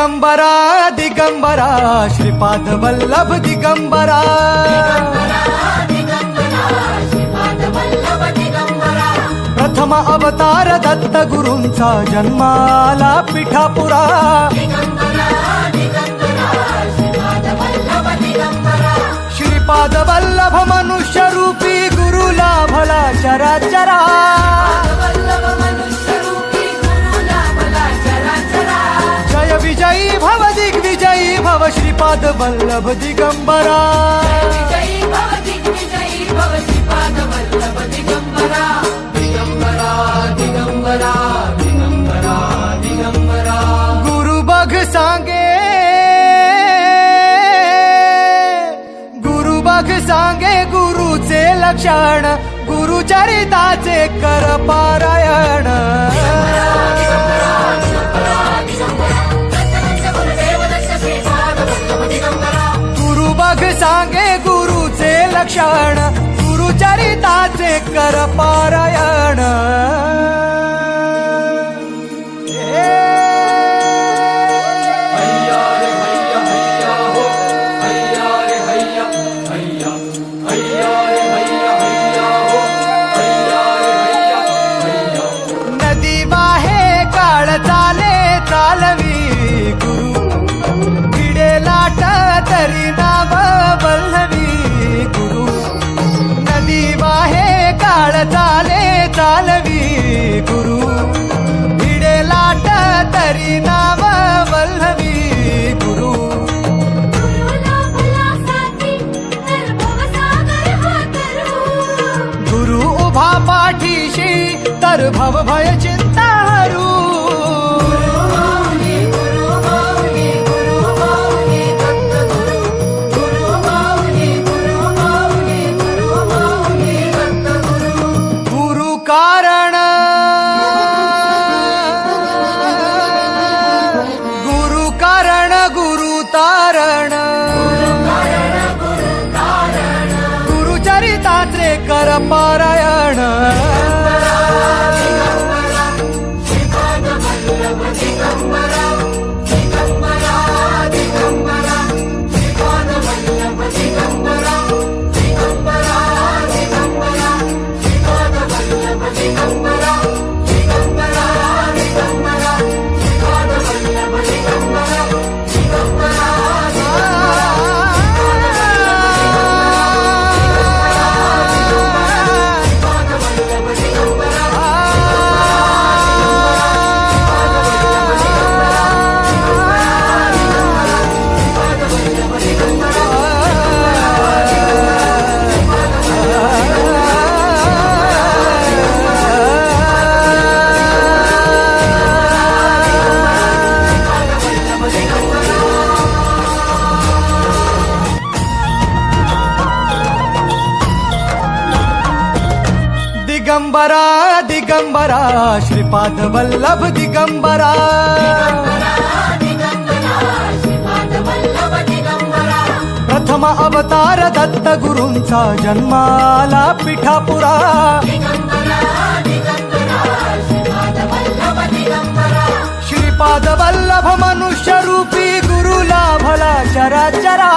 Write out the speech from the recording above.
दिगंबरा दिगंबरा श्रीपाद वल्लभ दिगंबरा प्रथम अवतार दत्त गुरूंचा जन्माला पिठापुरा श्रीपाद वल्लभ मनुष्य रूपी गुरु लाभला चराचरा जय विजयी भव दिग्विजयी भव श्रीपाद वल्लभ दिगंबरा दिगंबरा दिगंबरा दिगंबरा गुरु बघ सांगे गुरुचे लक्षण गुरुचरिताचे कर पारायण गुरु बघ सांगे गुरुचे लक्षण गुरुचरिताचे कर पारायण नदी वाहे काळ चालवी गुरु भिडे लाट तरी नाव वल्लवी गुरु नदी वाहे काळ चालवी गुरु भिडे लाट तरी नाव वल्लवी गुरु गुरु उभा पाठीशी तर भव भय चिंता हरू गुरु कारण गुरु तारण गुरुचरिताचे कर पारायण दिगंबरा दिगंबरा श्रीपाद वल्लभ दिगंबरा प्रथम अवतार दत्त गुरूंचा जन्माला पिठापुरा श्रीपाद वल्लभ मनुष्य रूपी गुरु लाभला चराचरा